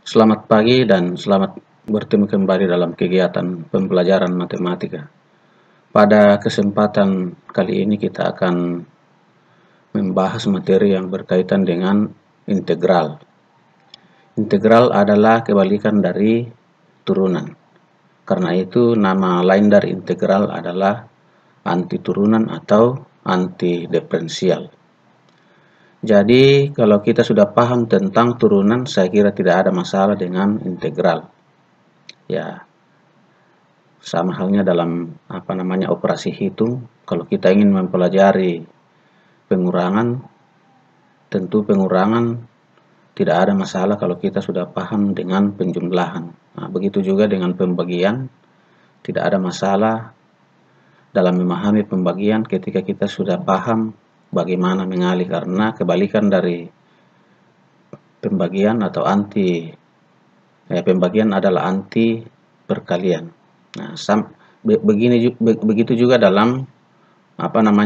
Selamat pagi dan selamat bertemu kembali dalam kegiatan pembelajaran matematika. Pada kesempatan kali ini kita akan membahas materi yang berkaitan dengan integral. Integral adalah kebalikan dari turunan. Karena itu nama lain dari integral adalah antiturunan atau antidiferensial. Jadi kalau kita sudah paham tentang turunan, saya kira tidak ada masalah dengan integral. Ya, sama halnya dalam operasi hitung. Kalau kita ingin mempelajari pengurangan, tentu pengurangan tidak ada masalah kalau kita sudah paham dengan penjumlahan. Nah, begitu juga dengan pembagian, tidak ada masalah dalam memahami pembagian ketika kita sudah paham bagaimana mengalih, karena kebalikan dari pembagian atau pembagian adalah anti perkalian. Nah, begitu juga dalam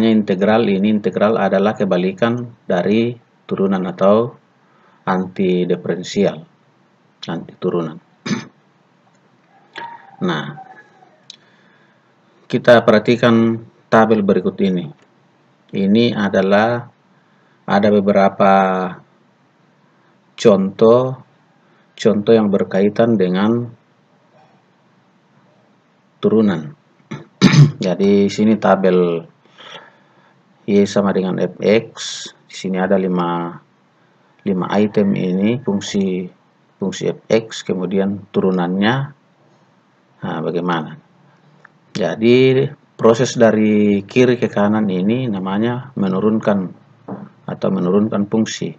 integral. Ini integral adalah kebalikan dari turunan atau antidiferensial, anti turunan. Nah, kita perhatikan tabel berikut ini. Ini adalah ada beberapa contoh yang berkaitan dengan turunan. Jadi sini tabel Y sama dengan fx. Di sini ada 5 item ini fungsi fx, kemudian turunannya. Nah, bagaimana? Jadi proses dari kiri ke kanan ini namanya menurunkan fungsi.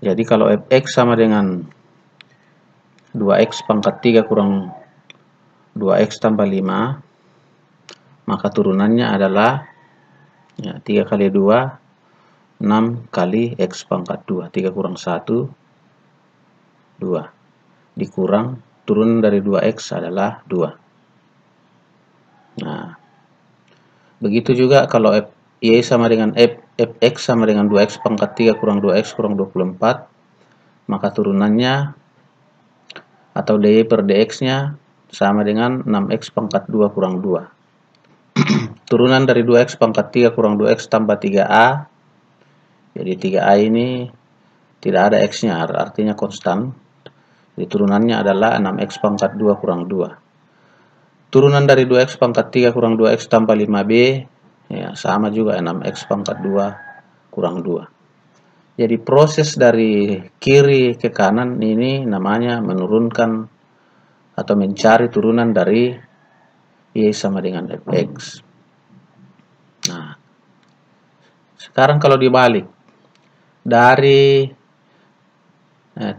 Jadi kalau fx sama dengan 2x pangkat 3 kurang 2x tambah 5, maka turunannya adalah 3 kali 2, 6 kali x pangkat 2. 3 kurang 1, 2. Dikurang turunan dari 2x adalah 2. Nah, begitu juga kalau y sama dengan fx sama dengan 2x pangkat 3 kurang 2x kurang 24, maka turunannya atau dy per dx-nya sama dengan 6x pangkat 2 kurang 2. Turunan dari 2x pangkat 3 kurang 2x tambah 3a. Jadi 3a ini tidak ada x-nya, artinya konstan. Jadi turunannya adalah 6x pangkat 2 kurang 2. Turunan dari 2x pangkat 3 kurang 2x tambah 5b, ya, sama juga 6x pangkat 2 kurang 2. Jadi proses dari kiri ke kanan ini namanya menurunkan atau mencari turunan dari y sama dengan fx. Nah, sekarang kalau dibalik, dari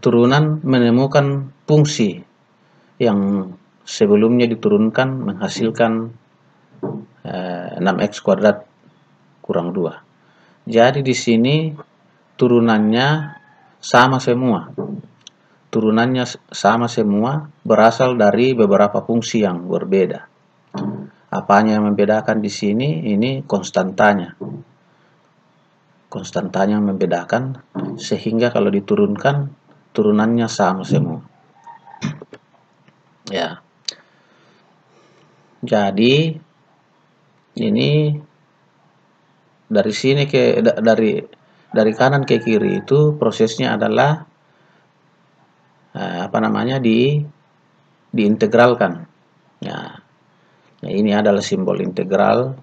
turunan menemukan fungsi yang sebelumnya diturunkan menghasilkan 6x kuadrat kurang 2. Jadi di sini turunannya sama semua. Turunannya sama semua, berasal dari beberapa fungsi yang berbeda. Apanya yang membedakan di sini? Ini konstantanya. Konstantanya yang membedakan, sehingga kalau diturunkan turunannya sama semua. Ya. Jadi ini dari sini dari kanan ke kiri itu prosesnya adalah diintegralkan. Ya. Nah, ini adalah simbol integral.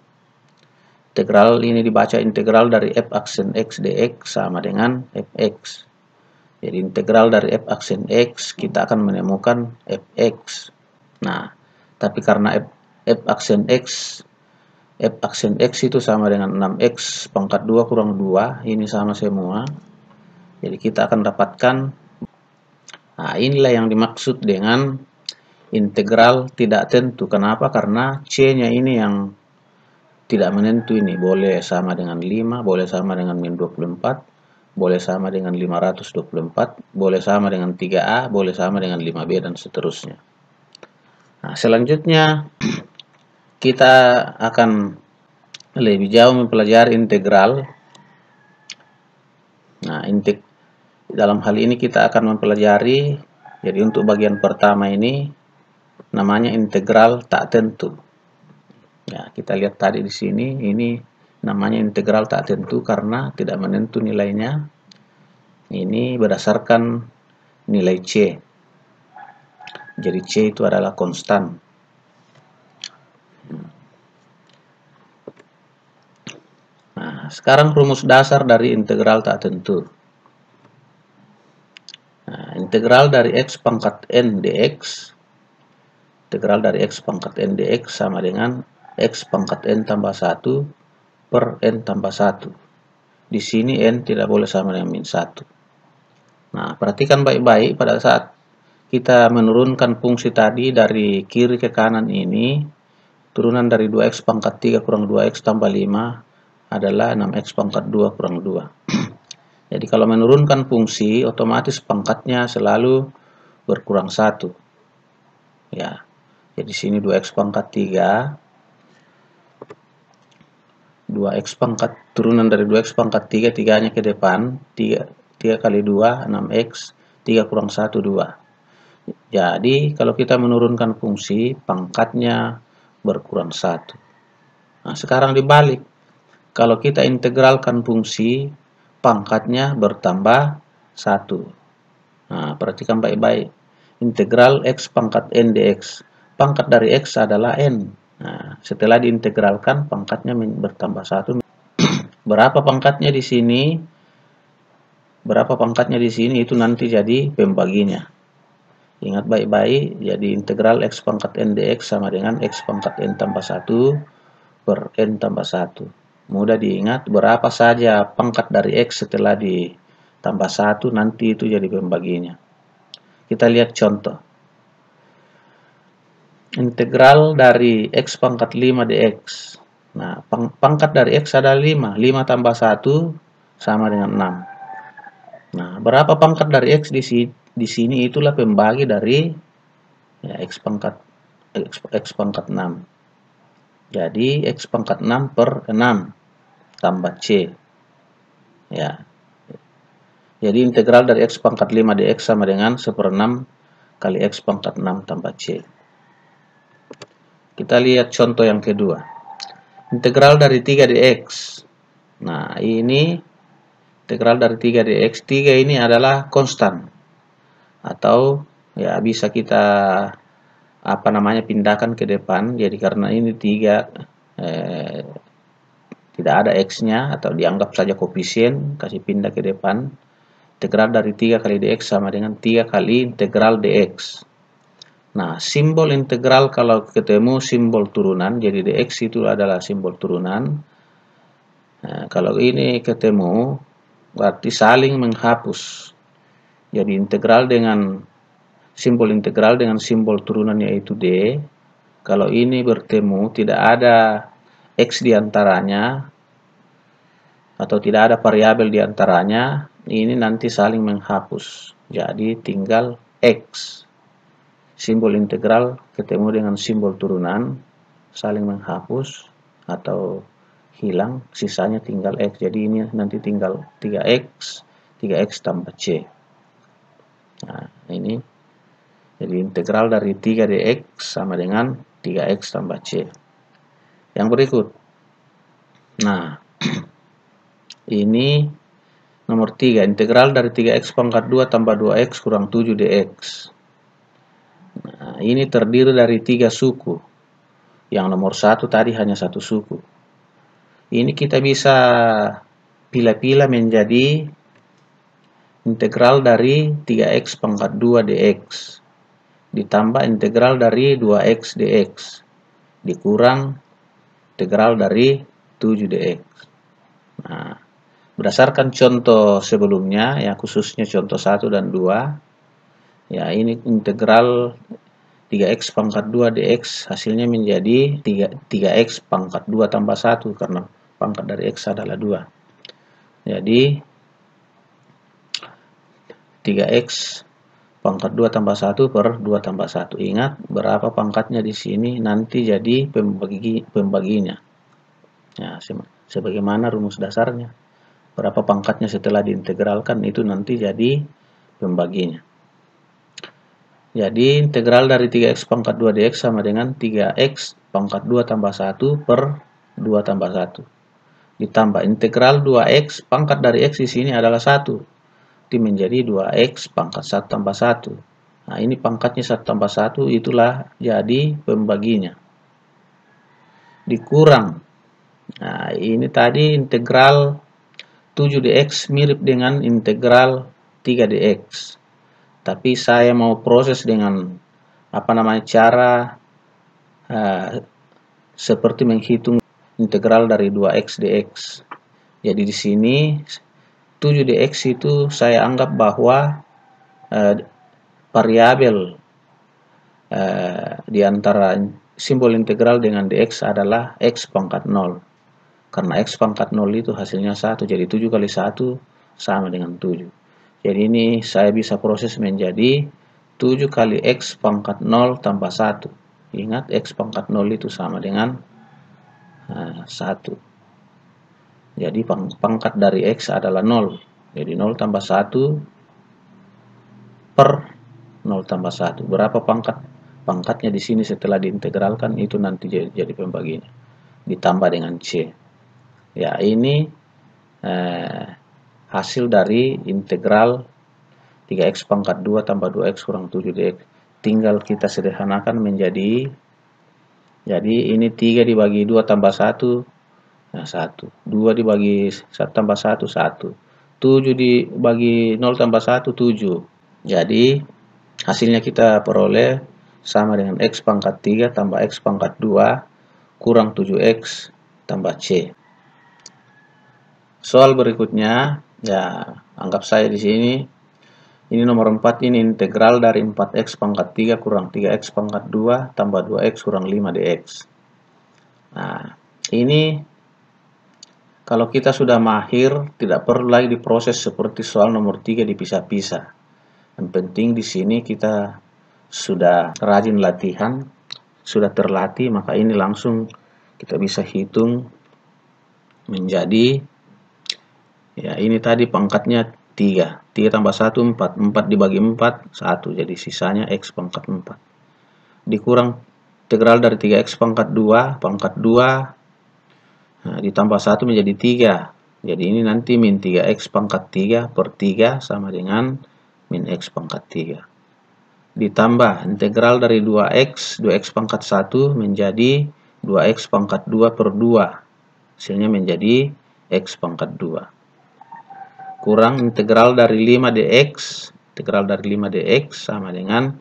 Integral ini dibaca integral dari f aksen x dx sama dengan fx. Jadi integral dari f aksen x kita akan menemukan fx. Nah, tapi karena f aksen x itu sama dengan 6x pangkat 2 kurang 2, ini sama semua. Jadi kita akan dapatkan, nah, inilah yang dimaksud dengan integral tidak tentu. Kenapa? Karena c-nya ini yang tidak menentu ini. Boleh sama dengan 5, boleh sama dengan min 24, boleh sama dengan 524, boleh sama dengan 3a, boleh sama dengan 5b, dan seterusnya. Nah, selanjutnya kita akan lebih jauh mempelajari integral. Nah, dalam hal ini kita akan mempelajari Jadi untuk bagian pertama ini namanya integral tak tentu. Ya, kita lihat tadi di sini, ini namanya integral tak tentu karena tidak menentu nilainya. Ini berdasarkan nilai C. Jadi C itu adalah konstan. Nah, sekarang rumus dasar dari integral tak tentu. Nah, integral dari x pangkat n dx, integral dari x pangkat n dx sama dengan x pangkat n tambah 1 per n tambah 1. Di sini n tidak boleh sama dengan min 1. Nah, perhatikan baik-baik pada saat kita menurunkan fungsi tadi dari kiri ke kanan ini, turunan dari 2x pangkat 3 kurang 2x tambah 5 adalah 6x pangkat 2 kurang 2. Jadi kalau menurunkan fungsi, otomatis pangkatnya selalu berkurang 1. Ya, jadi sini 2x pangkat 3, 2x pangkat turunan dari 2x pangkat 3, 3-nya ke depan, 3 kali 2, 6x, 3 kurang 1, 2. Jadi kalau kita menurunkan fungsi, pangkatnya berkurang 1. Nah, sekarang dibalik. Kalau kita integralkan fungsi, pangkatnya bertambah 1. Nah, perhatikan baik-baik. Integral x pangkat n dx. Pangkat dari x adalah n. Nah, setelah diintegralkan, pangkatnya bertambah 1. Berapa pangkatnya di sini? Berapa pangkatnya di sini itu nanti jadi pembaginya. Ingat baik-baik, jadi integral x pangkat n dx sama dengan x pangkat n tambah 1 per n tambah 1. Mudah diingat, berapa saja pangkat dari x setelah ditambah 1, nanti itu jadi pembaginya. Kita lihat contoh. Integral dari x pangkat 5 dx. Nah, pangkat dari x adalah 5. 5 tambah 1 sama dengan 6. Nah, berapa pangkat dari x di sini itulah pembagi dari ya, x pangkat 6. Jadi x pangkat 6 per 6 tambah c. Ya. Jadi integral dari x pangkat 5 dx sama dengan 1/6 kali x pangkat 6 tambah c. Kita lihat contoh yang kedua. Integral dari 3 dx. Nah, ini integral dari 3 dx. 3 ini adalah konstan. Atau ya bisa kita pindahkan ke depan. Jadi karena ini 3 tidak ada x-nya atau dianggap saja koefisien, kasih pindah ke depan. Integral dari 3 kali dx sama dengan 3 kali integral dx. Nah, simbol integral kalau ketemu simbol turunan, jadi dx itu adalah simbol turunan. Nah, kalau ini ketemu, berarti saling menghapus. Jadi integral dengan simbol turunan yaitu d. Kalau ini bertemu, tidak ada x di antaranya, atau tidak ada variabel di antaranya, ini nanti saling menghapus. Jadi tinggal x. Simbol integral ketemu dengan simbol turunan, saling menghapus atau hilang, sisanya tinggal x. Jadi ini nanti tinggal 3x tambah c. Nah, ini jadi integral dari 3 dx sama dengan 3x tambah c. Yang berikut. Nah, ini nomor 3, integral dari 3x pangkat 2 tambah 2x kurang 7 dx. Nah, ini terdiri dari 3 suku. Yang nomor 1 tadi hanya 1 suku. Ini kita bisa pilih-pilih menjadi integral dari 3x pangkat 2 dx ditambah integral dari 2x dx dikurang integral dari 7 dx. Nah, berdasarkan contoh sebelumnya, ya khususnya contoh 1 dan 2, ya ini integral 3x pangkat 2 dx hasilnya menjadi 3x pangkat 2 tambah 1 karena pangkat dari x adalah 2. Jadi 3x pangkat 2 tambah 1 per 2 tambah 1. Ingat berapa pangkatnya di sini nanti jadi pembaginya. Ya, sebagaimana rumus dasarnya. Berapa pangkatnya setelah diintegralkan itu nanti jadi pembaginya. Jadi integral dari 3x pangkat 2 dx sama dengan 3x pangkat 2 tambah 1 per 2 tambah 1. Ditambah integral 2x pangkat dari x di sini adalah 1. Itu menjadi 2x pangkat 1 tambah 1. Nah, ini pangkatnya 1 tambah 1, itulah jadi pembaginya. Dikurang. Nah, ini tadi integral 7 dx mirip dengan integral 3 dx. Tapi saya mau proses dengan cara seperti menghitung integral dari 2x dx. Jadi di sini 7 dx itu saya anggap bahwa variabel di antara simbol integral dengan dx adalah x pangkat 0. Karena x pangkat 0 itu hasilnya 1, jadi 7 kali 1 sama dengan 7. Jadi ini saya bisa proses menjadi 7 kali x pangkat 0 tambah 1. Ingat, x pangkat 0 itu sama dengan 1. Jadi pangkat dari x adalah 0. Jadi 0 tambah 1 per 0 tambah 1. Berapa pangkatnya di sini setelah diintegralkan, itu nanti jadi pembaginya. Ditambah dengan c. Ya, ini hasil dari integral 3x pangkat 2 tambah 2x kurang 7 dx. Tinggal kita sederhanakan menjadi, jadi ini 3 dibagi 2 tambah 1, nah 1. 2 dibagi 1 tambah 1, 1. 7 dibagi 0 tambah 1, 7. Jadi hasilnya kita peroleh sama dengan x pangkat 3 tambah x pangkat 2 kurang 7x tambah c. Soal berikutnya, ya anggap saya di sini, ini nomor 4, ini integral dari 4x pangkat 3 kurang 3x pangkat 2 tambah 2x kurang 5 dx. Nah, ini kalau kita sudah mahir, tidak perlu lagi diproses seperti soal nomor 3 dipisah-pisah. Yang penting di sini kita sudah rajin latihan, sudah terlatih, maka ini langsung kita bisa hitung menjadi, ya ini tadi pangkatnya 3. 3 tambah 1, 4. 4 dibagi 4, 1. Jadi sisanya x pangkat 4. Dikurang integral dari 3x pangkat 2, pangkat 2. Nah, ditambah 1 menjadi 3. Jadi ini nanti min 3x pangkat 3 per 3 sama dengan min x pangkat 3. Ditambah integral dari 2x, 2x pangkat 1 menjadi 2x pangkat 2 per 2. Hasilnya menjadi x pangkat 2. Kurang integral dari 5 dx, integral dari 5 dx sama dengan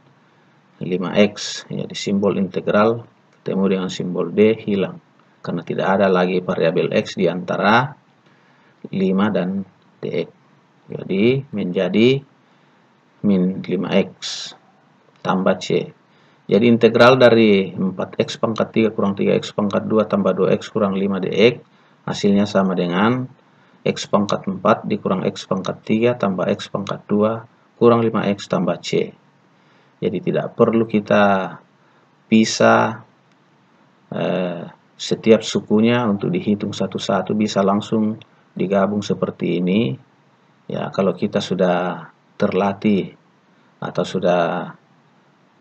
5x. Jadi simbol integral ketemu dengan simbol d hilang, karena tidak ada lagi variabel x di antara 5 dan dx. Jadi menjadi min 5x tambah c. Jadi integral dari 4x pangkat 3 kurang 3x pangkat 2 tambah 2x kurang 5 dx hasilnya sama dengan x pangkat 4 dikurang x pangkat 3 tambah x pangkat 2 kurang 5x tambah c. Jadi tidak perlu kita pisah setiap sukunya untuk dihitung satu-satu, bisa langsung digabung seperti ini. Ya, kalau kita sudah terlatih atau sudah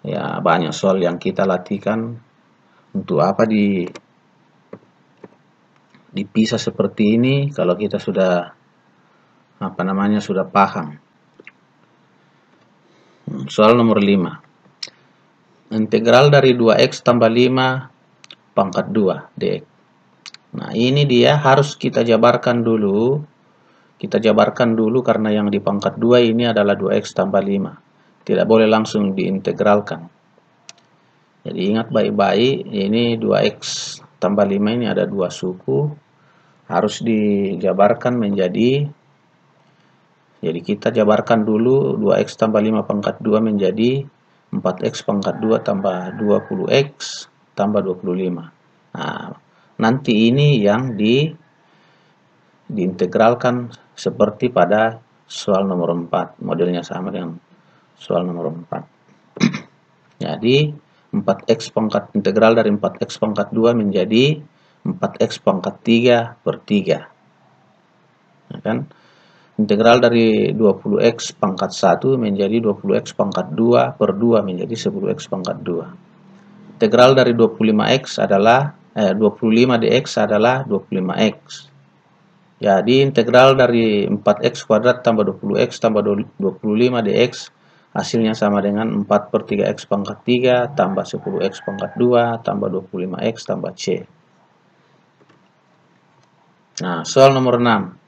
ya banyak soal yang kita latihkan, untuk apa dipisah seperti ini kalau kita sudah sudah paham. Soal nomor 5. Integral dari 2x tambah 5 pangkat 2 dx. Nah, ini dia harus kita jabarkan dulu. Kita jabarkan dulu karena yang di pangkat 2 ini adalah 2x tambah 5. Tidak boleh langsung diintegralkan. Jadi ingat baik-baik, ini 2x tambah 5 ini ada 2 suku. Harus dijabarkan menjadi, jadi kita jabarkan dulu 2x tambah 5 pangkat 2 menjadi 4x pangkat 2 tambah 20x tambah 25. Nah, nanti ini yang diintegralkan seperti pada soal nomor 4. Modelnya sama dengan soal nomor 4. Jadi 4x pangkat integral dari 4x pangkat 2 menjadi 4x pangkat 3 per 3. Nah, kan? Integral dari 20x pangkat 1 menjadi 20x pangkat 2 per 2 menjadi 10x pangkat 2. Integral dari 25x adalah 25 dx adalah 25x. Jadi integral dari 4x kuadrat tambah 20x tambah 25 dx hasilnya sama dengan 4 per 3x pangkat 3 tambah 10x pangkat 2 tambah 25x tambah c. Nah, soal nomor 6.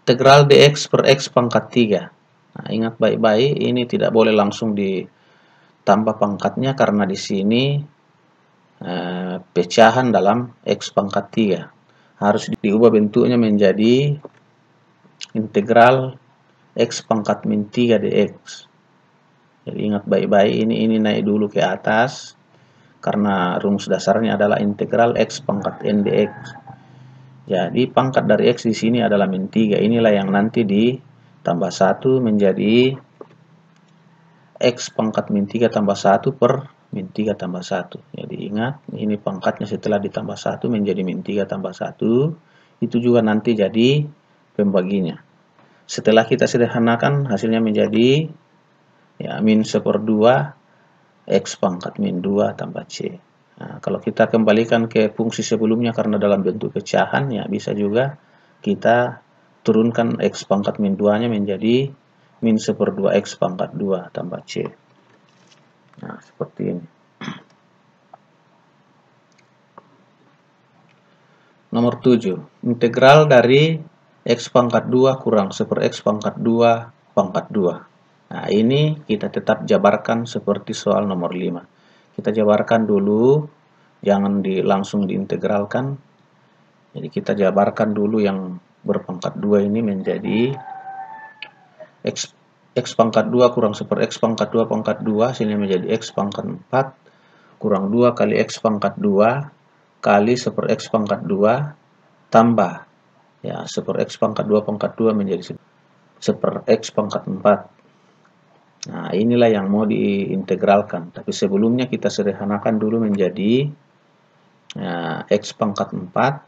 Integral dx per x pangkat 3. Nah, ingat baik-baik, ini tidak boleh langsung ditambah pangkatnya karena di sini pecahan dalam x pangkat 3. Harus diubah bentuknya menjadi integral x pangkat min 3 dx. Jadi ingat baik-baik, ini naik dulu ke atas karena rumus dasarnya adalah integral x pangkat n dx. Jadi pangkat dari x di sini adalah min 3. Inilah yang nanti ditambah 1 menjadi x pangkat min 3 tambah 1 per min 3 tambah 1. Jadi ingat, ini pangkatnya setelah ditambah 1 menjadi min 3 tambah 1. Itu juga nanti jadi pembaginya. Setelah kita sederhanakan, hasilnya menjadi ya, min 1/2 x pangkat min 2 tambah c. Nah, kalau kita kembalikan ke fungsi sebelumnya karena dalam bentuk pecahan, ya bisa juga kita turunkan x pangkat min 2-nya menjadi min 1/2 x pangkat 2 tambah c. Nah, seperti ini. Nomor 7. Integral dari x pangkat 2 kurang 1/x pangkat 2 pangkat 2. Nah, ini kita tetap jabarkan seperti soal nomor 5. Kita jabarkan dulu, jangan langsung diintegralkan. Jadi kita jabarkan dulu yang berpangkat 2 ini menjadi x pangkat 2 kurang 1/x pangkat 2 pangkat 2, hasilnya menjadi x pangkat 4 kurang 2 kali x pangkat 2 kali 1/x pangkat 2 tambah ya 1/x pangkat 2 pangkat 2 menjadi 1/x pangkat 4. Nah, inilah yang mau diintegralkan. Tapi sebelumnya kita sederhanakan dulu menjadi ya, x pangkat 4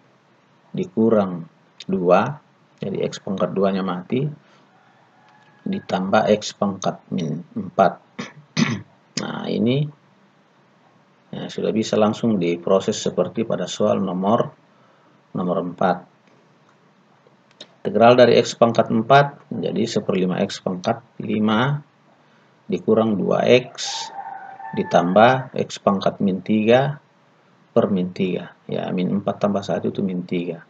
dikurang 2, jadi x pangkat 2-nya mati, ditambah x pangkat min 4. Nah, ini ya, sudah bisa langsung diproses seperti pada soal nomor 4. Integral dari x pangkat 4 menjadi 1/5 x pangkat 5 dikurang 2x ditambah x pangkat min 3 per min 3. Ya, min 4 tambah 1 itu min 3.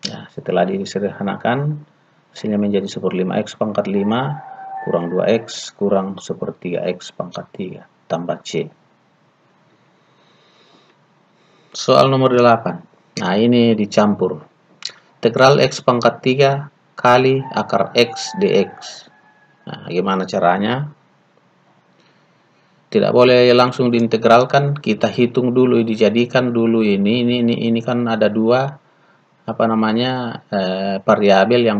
Ya, setelah disederhanakan, hasilnya menjadi 1/5 x pangkat 5 kurang 2x kurang 1/3x pangkat 3 tambah c. Soal nomor 8. Nah, ini dicampur. Integral x pangkat 3 kali akar x dx. Nah, gimana caranya? Tidak boleh langsung diintegralkan, kita hitung dulu, dijadikan dulu ini kan ada dua variabel yang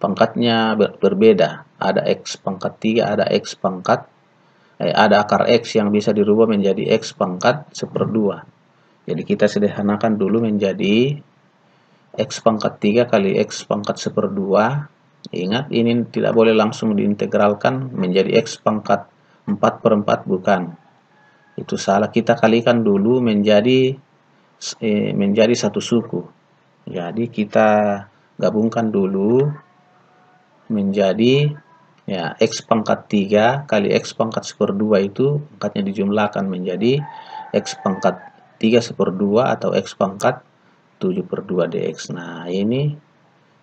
pangkatnya berbeda. Ada x pangkat 3, ada x pangkat ada akar x yang bisa dirubah menjadi x pangkat 1/2. Jadi kita sederhanakan dulu menjadi x pangkat 3 kali x pangkat 1/2. Ingat, ini tidak boleh langsung diintegralkan menjadi x pangkat 4/4, bukan. Itu salah, kita kalikan dulu menjadi satu suku. Jadi kita gabungkan dulu menjadi ya x pangkat 3 kali x pangkat 1/2, itu pangkatnya dijumlahkan menjadi x pangkat 3 1/2 atau x pangkat 7/2 dx. Nah,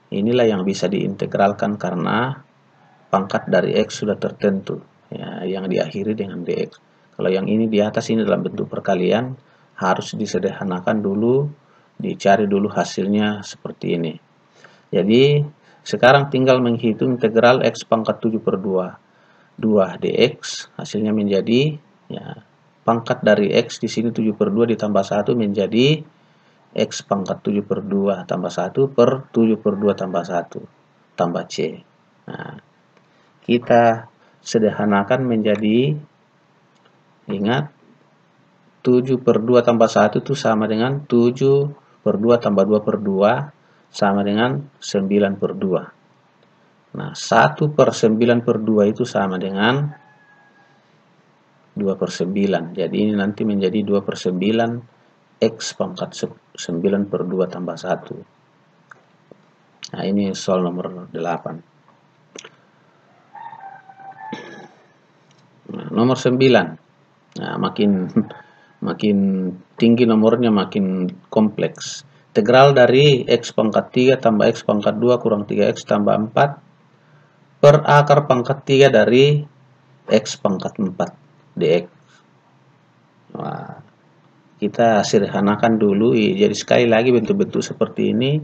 inilah yang bisa diintegralkan karena pangkat dari x sudah tertentu ya, yang diakhiri dengan dx. Kalau yang ini di atas ini dalam bentuk perkalian, harus disederhanakan dulu, dicari dulu hasilnya seperti ini. Jadi sekarang tinggal menghitung integral x pangkat 7/2 dx, hasilnya menjadi ya, pangkat dari x di sini 7/2 ditambah 1 menjadi x pangkat 7/2 tambah 1 per 7/2 tambah 1 tambah c. Nah, kita sederhanakan menjadi, ingat, 7/2 tambah 1 itu sama dengan 7/2 tambah 2/2 sama dengan 9/2. Nah, 1/9/2 itu sama dengan 2/9. Jadi ini nanti menjadi 2/9 X pangkat 9/2 tambah 1. Nah, ini soal nomor 8. Nah, nomor 9. Nah, makin tinggi nomornya makin kompleks. Integral dari X pangkat 3 tambah X pangkat 2 kurang 3X tambah 4 per akar pangkat 3 dari X pangkat 4 dx. Nah, kita sederhanakan dulu. Jadi sekali lagi bentuk-bentuk seperti ini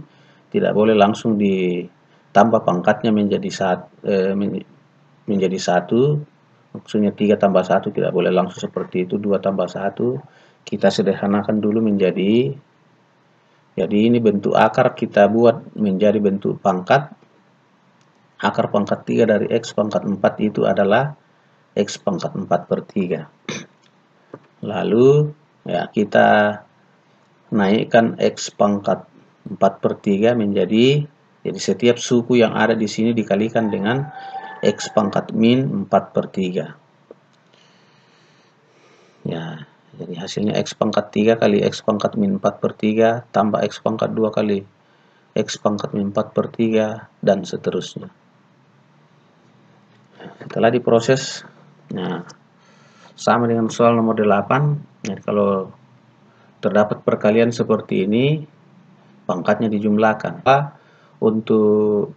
tidak boleh langsung ditambah pangkatnya menjadi 1. Maksudnya 3 tambah 1 tidak boleh langsung seperti itu. 2 tambah 1 kita sederhanakan dulu menjadi, jadi ini bentuk akar kita buat menjadi bentuk pangkat. Akar pangkat 3 dari X pangkat 4 itu adalah X pangkat 4/3. Lalu ya kita naikkan X pangkat 4/3 menjadi, jadi setiap suku yang ada di sini dikalikan dengan X pangkat min 4/3. Ya, jadi hasilnya X pangkat 3 kali X pangkat min 4/3 tambah X pangkat 2 kali X pangkat min 4/3 dan seterusnya. Setelah diproses, nah sama dengan soal nomor 8. Jadi kalau terdapat perkalian seperti ini, pangkatnya dijumlahkan. Untuk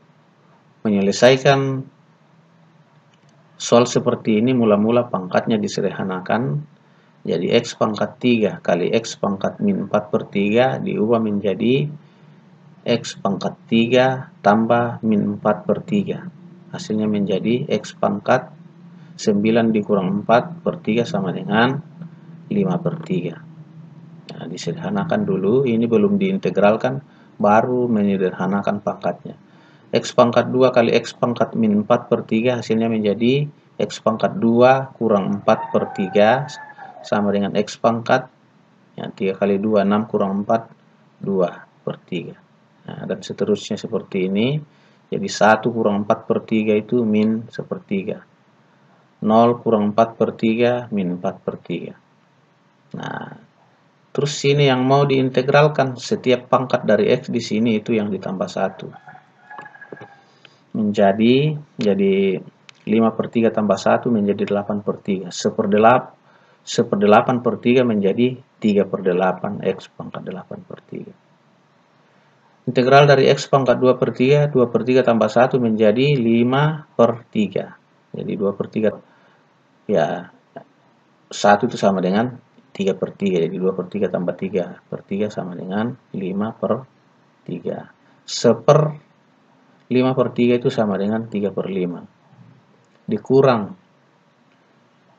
menyelesaikan soal seperti ini, mula-mula pangkatnya disederhanakan. Jadi X pangkat 3 kali X pangkat min 4/3 diubah menjadi X pangkat 3 tambah min 4/3. Hasilnya menjadi X pangkat 9 dikurang 4/3 sama dengan 5/3. Nah, disederhanakan dulu, ini belum diintegralkan, baru menyederhanakan pangkatnya. X pangkat 2 kali X pangkat min 4/3 hasilnya menjadi X pangkat 2 kurang 4/3 sama dengan X pangkat, ya, 3 kali 2, 6 kurang 4, 2/3. Nah, dan seterusnya seperti ini. Jadi 1 kurang 4/3 itu min 1/3. 0 kurang 4/3 min 4/3. Nah, terus sini yang mau diintegralkan, setiap pangkat dari X di sini itu yang ditambah 1. Jadi 5/3 tambah 1 menjadi 8/3. 1/8/3 menjadi 3/8 X pangkat 8/3. Integral dari X pangkat 2/3, 2/3 tambah 1 menjadi 5/3. Jadi 2/3, ya 1 itu sama dengan 3/3. Jadi 2/3 tambah 3/3 sama dengan 5/3. 5/3 itu sama dengan 3/5. Dikurang.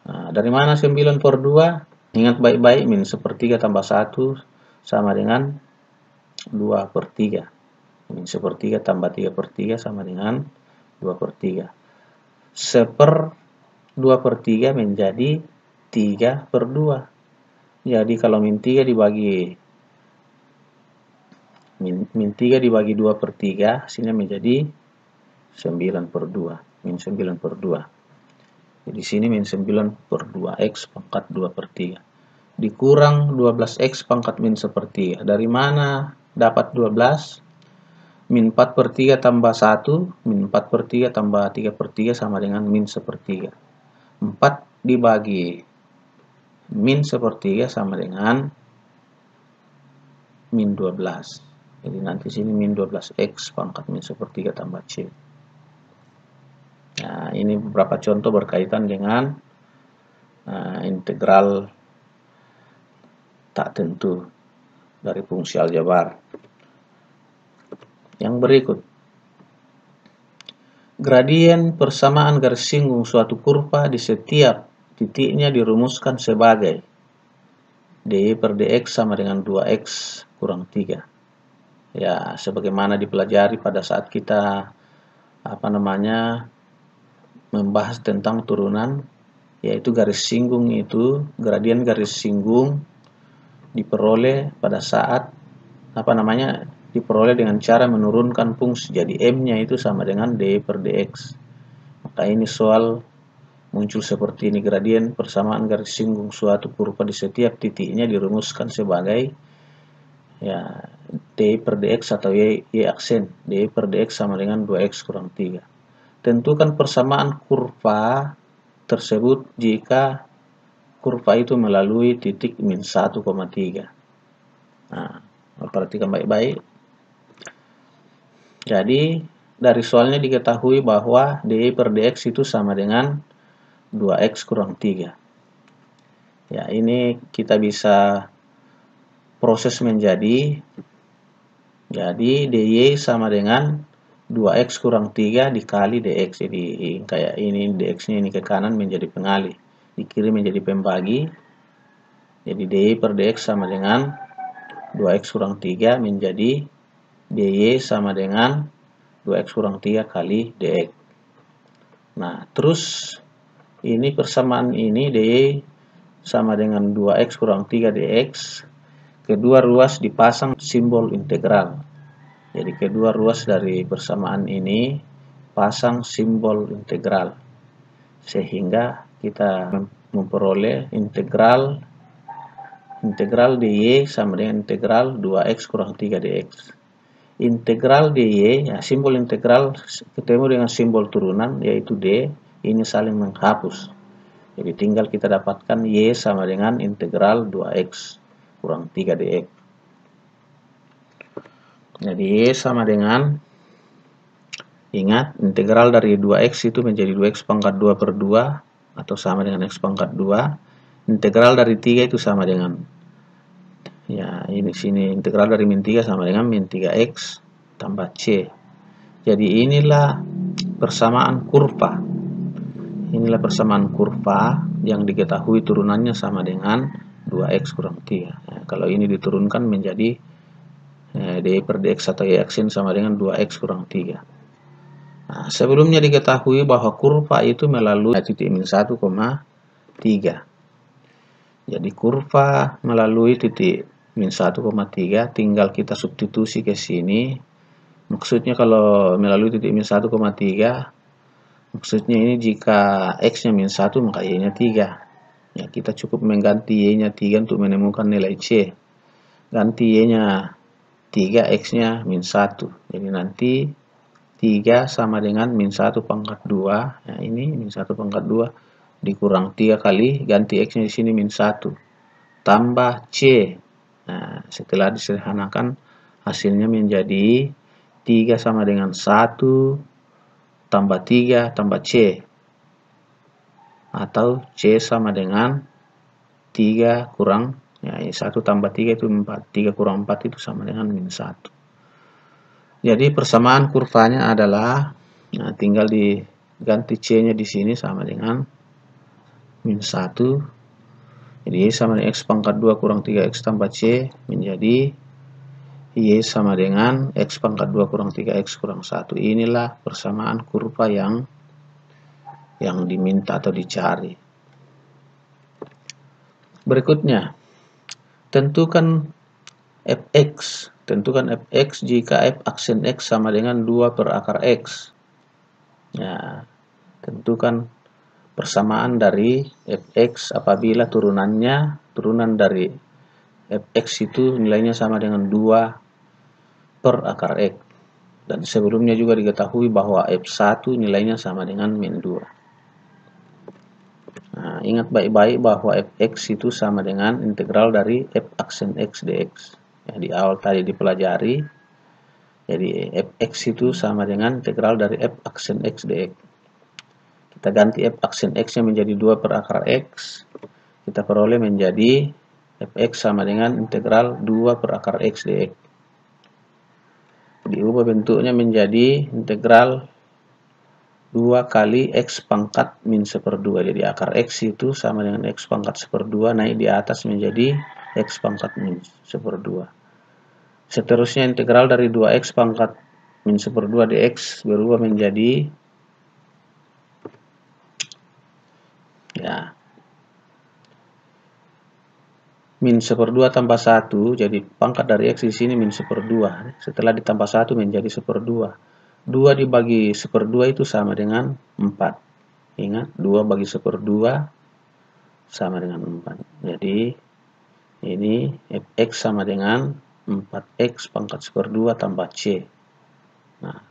Nah, dari mana 9/2? Ingat baik-baik, min 1/3 tambah 1 sama dengan 2/3. Min 1/3 tambah 3/3 sama dengan 2/3. 2/3 menjadi 3/2. Jadi kalau min 3 dibagi 2/3 hasilnya menjadi 9/2. Min 9/2. Jadi sini min 9/2 X pangkat 2/3. Dikurang 12X pangkat min 1/3. Dari mana dapat 12? Min 4/3 tambah 1, min 4/3 tambah 3/3 sama dengan min 1/3. 4 dibagi min 1/3 sama dengan min 12. Jadi nanti sini min 12X pangkat min 1/3 tambah C. Nah, ini beberapa contoh berkaitan dengan integral tak tentu dari fungsi aljabar. Yang berikut, gradien persamaan garis singgung suatu kurva di setiap titiknya dirumuskan sebagai dy per dx sama dengan 2x kurang 3. Ya, sebagaimana dipelajari pada saat kita membahas tentang turunan, yaitu garis singgung itu, gradien garis singgung diperoleh pada saat diperoleh dengan cara menurunkan fungsi. Jadi M-nya itu sama dengan dy per dx. Maka ini soal muncul seperti ini, gradien persamaan garis singgung suatu kurva di setiap titiknya dirumuskan sebagai ya dy per dx atau y aksen. Dy per dx sama dengan 2x kurang 3. Tentukan persamaan kurva tersebut jika kurva itu melalui titik min 1,3. Nah, perhatikan baik-baik. Jadi dari soalnya diketahui bahwa dy per dx itu sama dengan 2x kurang 3. Ya, ini kita bisa proses menjadi, jadi dy sama dengan 2x kurang 3 dikali dx. Jadi kayak ini dx-nya ini ke kanan menjadi pengalih, di kiri menjadi pembagi. Jadi dy per dx sama dengan 2x kurang 3 menjadi dy sama dengan 2x kurang 3 kali dx. Nah, terus ini persamaan ini dy sama dengan 2x kurang 3 dx. Kedua ruas dipasang simbol integral. Jadi kedua ruas dari persamaan ini pasang simbol integral. Sehingga kita memperoleh integral dy sama dengan integral 2x kurang 3 dx. Integral dy, ya, simbol integral ketemu dengan simbol turunan yaitu d, ini saling menghapus. Jadi tinggal kita dapatkan y sama dengan integral 2x kurang 3 dx. Jadi y sama dengan, ingat, integral dari 2x itu menjadi 2x pangkat 2 per 2 atau sama dengan x pangkat 2. Integral dari 3 itu sama dengan, ya ini sini integral dari min 3 sama dengan min 3x tambah c. Jadi inilah persamaan kurva. Inilah persamaan kurva yang diketahui turunannya sama dengan 2x kurang 3. Nah, kalau ini diturunkan menjadi dy per dx atau y aksen sama dengan 2x kurang 3. Nah, sebelumnya diketahui bahwa kurva itu melalui titik min 1,3. Jadi kurva melalui titik min 1,3 tinggal kita substitusi ke sini. Maksudnya kalau melalui titik min 1,3, maksudnya ini jika x-nya min 1 maka y-nya 3. Ya, kita cukup mengganti y-nya 3 untuk menemukan nilai c. Ganti y-nya 3, x-nya min 1. Jadi nanti 3 sama dengan min 1 pangkat 2. Ya, ini min 1 pangkat 2 dikurang 3 kali ganti x-nya di sini min 1 tambah c. Nah, setelah disederhanakan hasilnya menjadi 3 sama dengan 1 tambah 3 tambah c, atau c sama dengan 3 kurang, ya 1 tambah 3 itu 4, 3 kurang 4 itu sama dengan min 1. Jadi persamaan kurvanya adalah, nah, tinggal diganti c-nya di sini sama dengan min 1. Jadi y sama dengan x pangkat 2 kurang 3x tambah c menjadi y sama dengan x pangkat 2 kurang 3x kurang 1. Inilah persamaan kurva yang diminta atau dicari. Berikutnya, tentukan fx. Tentukan fx jika f aksen x sama dengan 2 per akar x. Ya, tentukan persamaan dari fx apabila turunan dari fx itu nilainya sama dengan 2 per akar x. Dan sebelumnya juga diketahui bahwa f1 nilainya sama dengan min 2. Nah, ingat baik-baik bahwa fx itu sama dengan integral dari f aksen x dx. Ya, di awal tadi dipelajari. Jadi fx itu sama dengan integral dari f aksen x dx. Kita ganti f aksen x-nya menjadi 2 per akar x. Kita peroleh menjadi fx sama dengan integral 2 per akar x dx. Diubah bentuknya menjadi integral 2 kali x pangkat min 1/2. Jadi akar x itu sama dengan x pangkat 1/2 naik di atas menjadi x pangkat min 1/2. Seterusnya integral dari 2x pangkat min 1/2 dx berubah menjadi, ya, min 1/2 tambah 1, jadi pangkat dari X di sini min 1/2. Setelah ditambah 1 menjadi 1/2. 2 dibagi 1/2 itu sama dengan 4. Ingat, 2 bagi 1/2 sama dengan 4. Jadi, ini Fx sama dengan 4X pangkat 1/2 tambah C. Nah,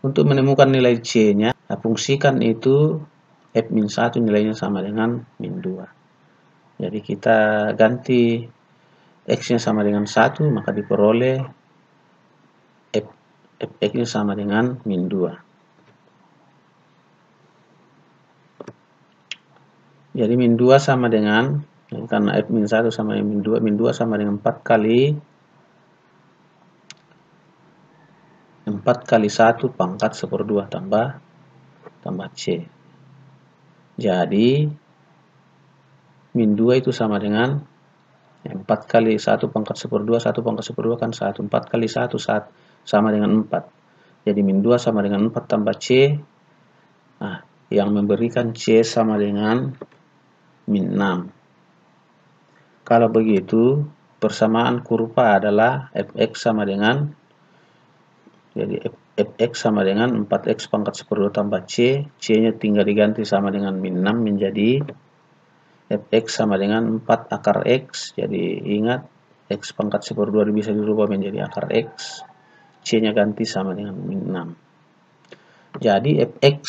untuk menemukan nilai C-nya, fungsikan itu F-1 nilainya sama dengan min 2. Jadi kita ganti X-nya sama dengan 1, maka diperoleh Fx-nya sama dengan min 2. Jadi min 2 sama dengan, karena F-1 sama min 2 sama dengan 4 kali 1 pangkat 1/2 tambah C. Jadi min 2 itu sama dengan 4 kali 1 pangkat 1/2, 1 pangkat 1/2 kan 1. 4 kali 1 sama dengan 4. Jadi min 2 sama dengan 4 tambah C. Nah, yang memberikan C sama dengan min 6. Kalau begitu, persamaan kurva adalah Fx sama dengan, jadi Fx sama dengan 4X pangkat 1/2 tambah C. C-nya tinggal diganti sama dengan min 6 menjadi Fx sama dengan 4 akar X. Jadi ingat, X pangkat 1/2 bisa dirubah menjadi akar X. C-nya ganti sama dengan min 6. Jadi Fx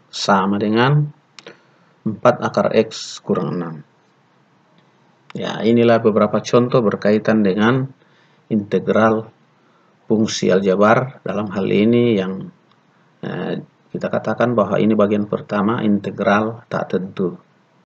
sama dengan 4 akar X kurang 6. Ya, inilah beberapa contoh berkaitan dengan integral fungsi aljabar. Dalam hal ini yang kita katakan bahwa ini bagian pertama, integral tak tentu.